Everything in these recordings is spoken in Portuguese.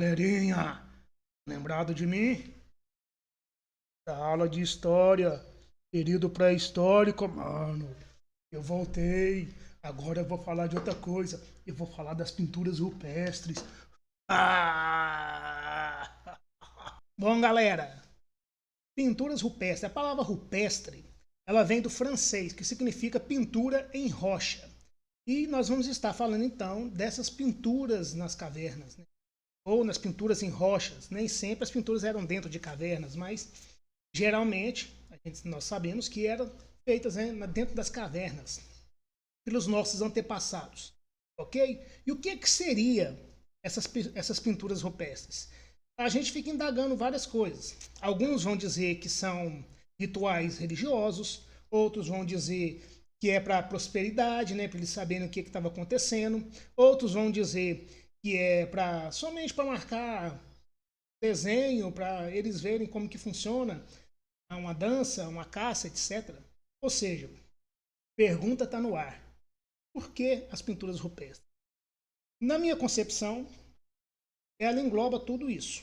Galerinha, lembrado de mim? Da aula de história, período pré-histórico, mano. Eu voltei. Agora eu vou falar de outra coisa. Eu vou falar das pinturas rupestres. Ah! Bom, galera, pinturas rupestres. A palavra rupestre, ela vem do francês, que significa pintura em rocha. E nós vamos estar falando então dessas pinturas nas cavernas, né? Ou nas pinturas em rochas. Nem sempre as pinturas eram dentro de cavernas, mas geralmente nós sabemos que eram feitas, né, dentro das cavernas pelos nossos antepassados, ok? E o que seria essas pinturas rupestres? A gente fica indagando várias coisas. Alguns vão dizer que são rituais religiosos, outros vão dizer que é para prosperidade, né, para eles saberem o que estava acontecendo. Outros vão dizer que é somente para marcar desenho, para eles verem como que funciona uma dança, uma caça, etc. Ou seja, pergunta está no ar. Por que as pinturas rupestres? Na minha concepção, ela engloba tudo isso.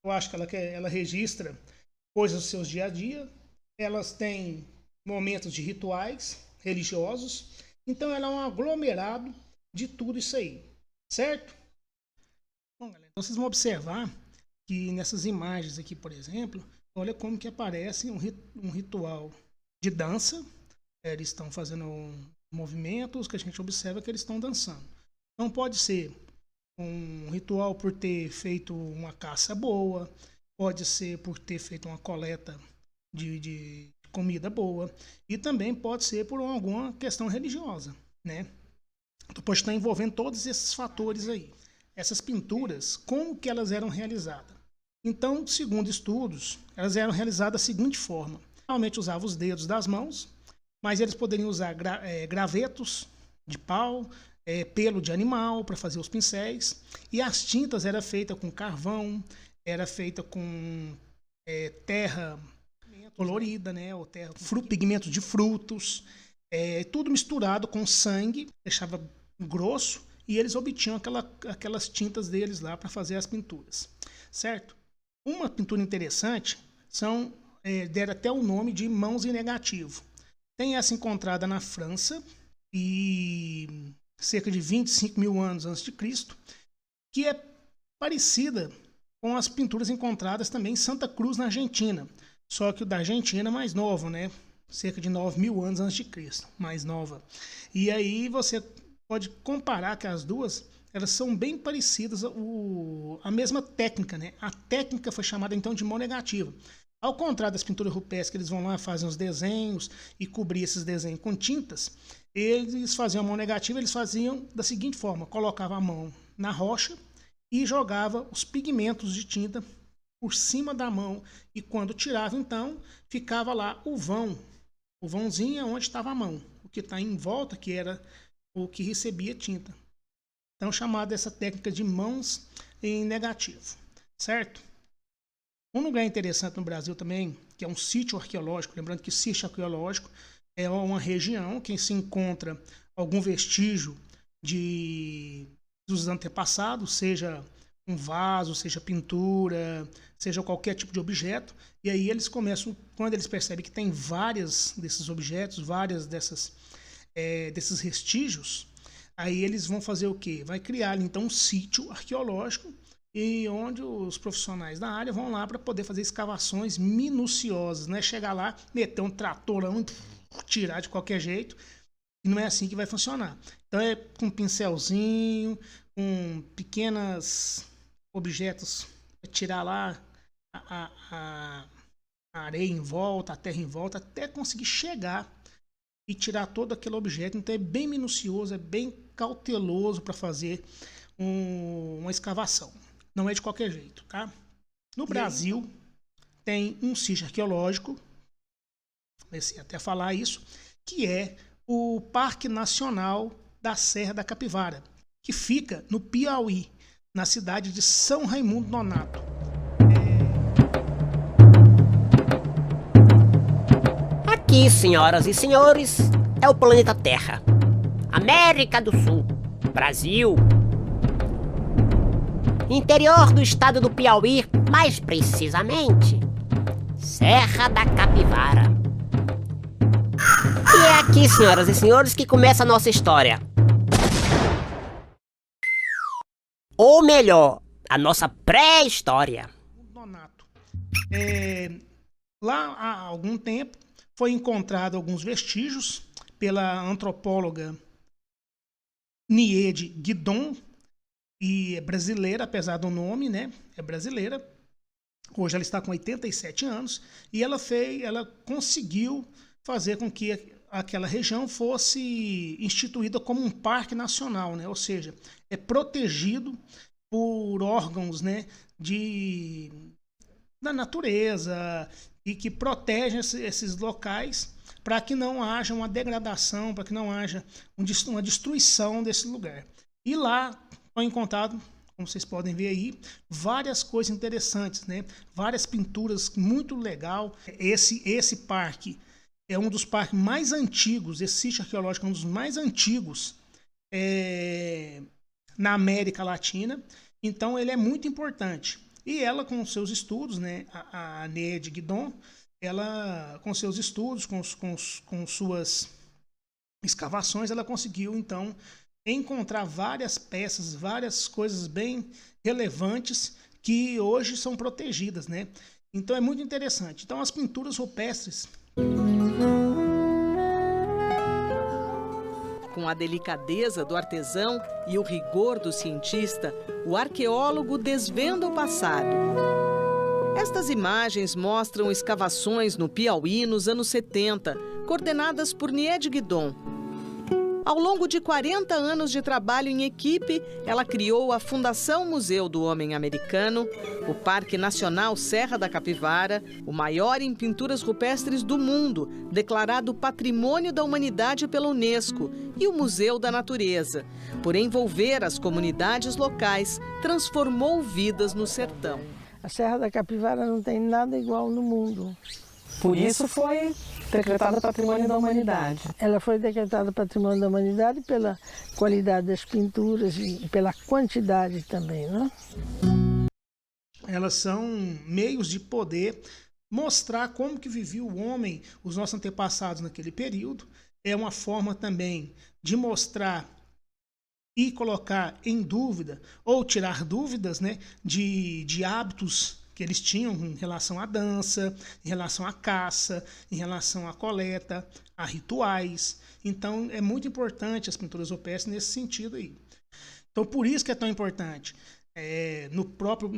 Eu acho que ela registra coisas do seu dia a dia, elas têm momentos de rituais religiosos, então ela é um aglomerado de tudo isso aí, certo? Bom, galera, então vocês vão observar que nessas imagens aqui, por exemplo, olha como que aparece um ritual de dança. Eles estão fazendo movimentos que a gente observa que eles estão dançando. Então pode ser um ritual por ter feito uma caça boa, pode ser por ter feito uma coleta de comida boa, e também pode ser por alguma questão religiosa, né? Então pode estar envolvendo todos esses fatores aí. Essas pinturas, como que elas eram realizadas? Então, segundo estudos, elas eram realizadas da seguinte forma. Normalmente usavam os dedos das mãos, mas eles poderiam usar gravetos de pau, pelo de animal para fazer os pincéis, e as tintas eram feitas com carvão, era feita com terra colorida, né, ou terra com pigmentos de frutos, tudo misturado com sangue, deixava grosso, e eles obtinham aquelas tintas deles lá para fazer as pinturas, certo? Uma pintura interessante deram até o nome de mãos em negativo. Tem essa encontrada na França, e cerca de 25 mil anos antes de Cristo, que é parecida com as pinturas encontradas também em Santa Cruz, na Argentina. Só que o da Argentina é mais novo, né? Cerca de 9 mil anos antes de Cristo, mais nova. E aí você pode comparar que as duas, elas são bem parecidas, a mesma técnica, né? A técnica foi chamada então de mão negativa. Ao contrário das pinturas rupestres, que eles vão lá, fazem os desenhos e cobrir esses desenhos com tintas, eles faziam a mão negativa, eles faziam da seguinte forma: colocava a mão na rocha e jogava os pigmentos de tinta por cima da mão, e quando tirava, então, ficava lá o vãozinho é onde estava a mão, o que está em volta, que era o que recebia tinta. Então, chamada essa técnica de mãos em negativo, certo? Um lugar interessante no Brasil também, que é um sítio arqueológico, lembrando que sítio arqueológico é uma região que se encontra algum vestígio dos antepassados, seja um vaso, seja pintura, seja qualquer tipo de objeto, e aí eles começam, quando eles percebem que tem vários desses objetos, desses vestígios, aí eles vão fazer o quê? Vai criar então um sítio arqueológico, e onde os profissionais da área vão lá para poder fazer escavações minuciosas, né? Chegar lá, meter um tratorão, tirar de qualquer jeito, e não é assim que vai funcionar. Então é com um pincelzinho, com pequenos objetos, tirar lá a areia em volta, a terra em volta, até conseguir chegar e tirar todo aquele objeto. Então é bem minucioso, é bem cauteloso para fazer uma escavação. Não é de qualquer jeito, tá? No Brasil tem um sítio arqueológico, comecei até a falar isso, que é o Parque Nacional da Serra da Capivara, que fica no Piauí, na cidade de São Raimundo Nonato. Aqui, senhoras e senhores, é o planeta Terra, América do Sul, Brasil. interior do estado do Piauí, mais precisamente, Serra da Capivara. E é aqui, senhoras e senhores, que começa a nossa história. Ou melhor, a nossa pré-história. Nonato. Lá há algum tempo foi encontrado alguns vestígios pela antropóloga Niede Guidon, e é brasileira, apesar do nome, né? É brasileira. Hoje ela está com 87 anos e ela conseguiu fazer com que aquela região fosse instituída como um parque nacional, né? Ou seja, é protegido por órgãos, né, da natureza e que protegem esses locais para que não haja uma degradação, para que não haja uma destruição desse lugar. E lá foi encontrado, como vocês podem ver aí, várias coisas interessantes, né? Várias pinturas muito legal. Esse parque é um dos parques mais antigos, esse sítio arqueológico é um dos mais antigos na América Latina, então ele é muito importante. E ela, com seus estudos, né, a Niede Guidon, ela, com seus estudos, com suas escavações, ela conseguiu, então, encontrar várias peças, várias coisas bem relevantes que hoje são protegidas, né? Então é muito interessante. Então as pinturas rupestres, com a delicadeza do artesão e o rigor do cientista, o arqueólogo desvenda o passado. Estas imagens mostram escavações no Piauí nos anos 70, coordenadas por Niede Guidon. Ao longo de 40 anos de trabalho em equipe, ela criou a Fundação Museu do Homem Americano, o Parque Nacional Serra da Capivara, o maior em pinturas rupestres do mundo, declarado Patrimônio da Humanidade pela Unesco, e o Museu da Natureza. Por envolver as comunidades locais, transformou vidas no sertão. A Serra da Capivara não tem nada igual no mundo. Por isso foi decretada Patrimônio da Humanidade. Ela foi decretada Patrimônio da Humanidade pela qualidade das pinturas e pela quantidade também, né? Elas são meios de poder mostrar como que vivia o homem, os nossos antepassados naquele período. É uma forma também de mostrar e colocar em dúvida ou tirar dúvidas, né, de hábitos que eles tinham em relação à dança, em relação à caça, em relação à coleta, a rituais. Então é muito importante as pinturas rupestres nesse sentido aí. Então por isso que é tão importante. No próprio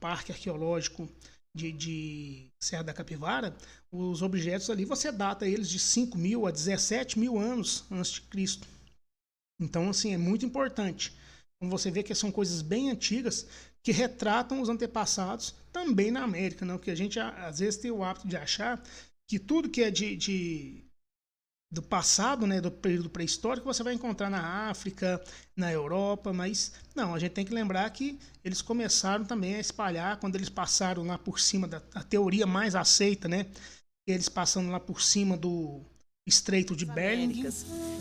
parque arqueológico de Serra da Capivara, os objetos ali você data eles de 5.000 a 17.000 anos antes de Cristo. Então assim é muito importante. Como você vê que são coisas bem antigas que retratam os antepassados também na América, não? Que a gente às vezes tem o hábito de achar que tudo que é do passado, né, do período pré-histórico, você vai encontrar na África, na Europa, mas não, a gente tem que lembrar que eles começaram também a espalhar quando eles passaram lá por cima da teoria mais aceita, né? Eles passando lá por cima do Estreito de Bering.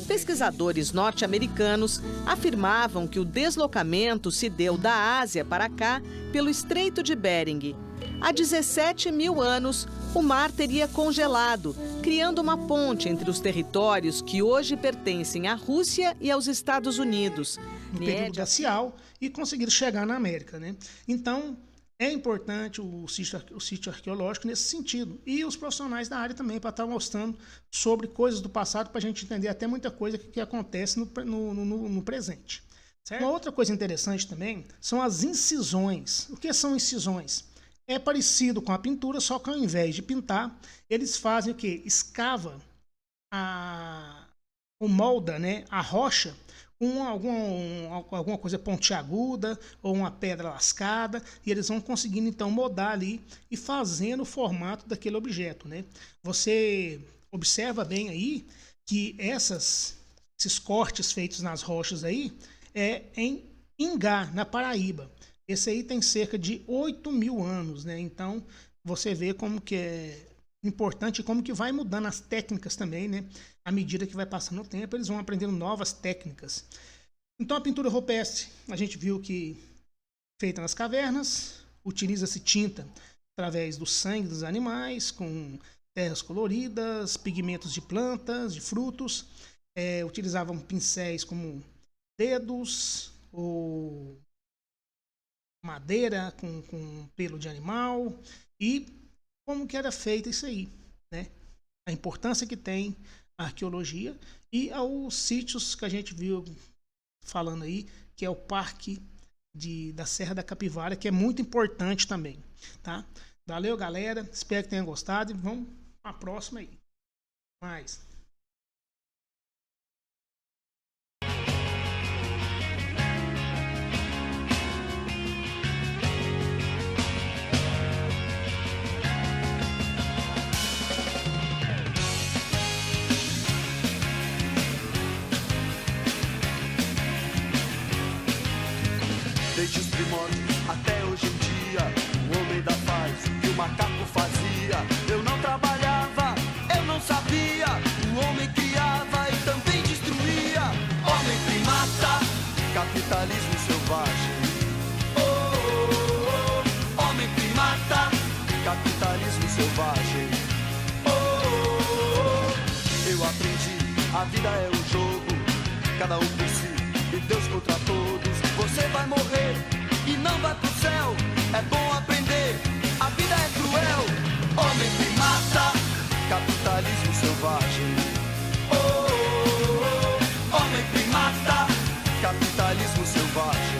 Pesquisadores norte-americanos afirmavam que o deslocamento se deu da Ásia para cá pelo Estreito de Bering. Há 17.000 anos, o mar teria congelado, criando uma ponte entre os territórios que hoje pertencem à Rússia e aos Estados Unidos. No período glacial e conseguiram chegar na América, né? Então, é importante o sítio arqueológico nesse sentido. E os profissionais da área também, para estar mostrando sobre coisas do passado, para a gente entender até muita coisa que acontece no presente. Certo? Uma outra coisa interessante também são as incisões. O que são incisões? É parecido com a pintura, só que ao invés de pintar, eles fazem o quê? Escava molda, né, a rocha com alguma coisa pontiaguda ou uma pedra lascada, e eles vão conseguindo então moldar ali e fazendo o formato daquele objeto, né? Você observa bem aí que esses cortes feitos nas rochas aí é em Ingá, na Paraíba. Esse aí tem cerca de 8.000 anos, né? Então você vê como que é importante e como que vai mudando as técnicas também, né? À medida que vai passando o tempo, eles vão aprendendo novas técnicas. Então a pintura rupestre, a gente viu que feita nas cavernas, utiliza-se tinta através do sangue dos animais, com terras coloridas, pigmentos de plantas, de frutos, utilizavam pincéis como dedos ou madeira com pelo de animal. E como que era feito isso aí, né? A importância que tem a arqueologia e aos sítios que a gente viu falando aí, que é o Parque da Serra da Capivara, que é muito importante também, tá? Valeu, galera. Espero que tenham gostado e vamos para a próxima aí. Mais. Desde os primórdios até hoje em dia, o homem ainda faz o que o macaco fazia. Eu não trabalhava, eu não sabia. O homem criava e também destruía. Homem primata, capitalismo selvagem. Oh, oh, oh. Homem primata, capitalismo selvagem. Oh, oh, oh. Eu aprendi, a vida é um jogo, cada um por si e Deus contra todos. Você vai morrer e não vai pro céu. É bom aprender, a vida é cruel. Homem primata, capitalismo selvagem. Oh, oh, oh. Homem primata, capitalismo selvagem.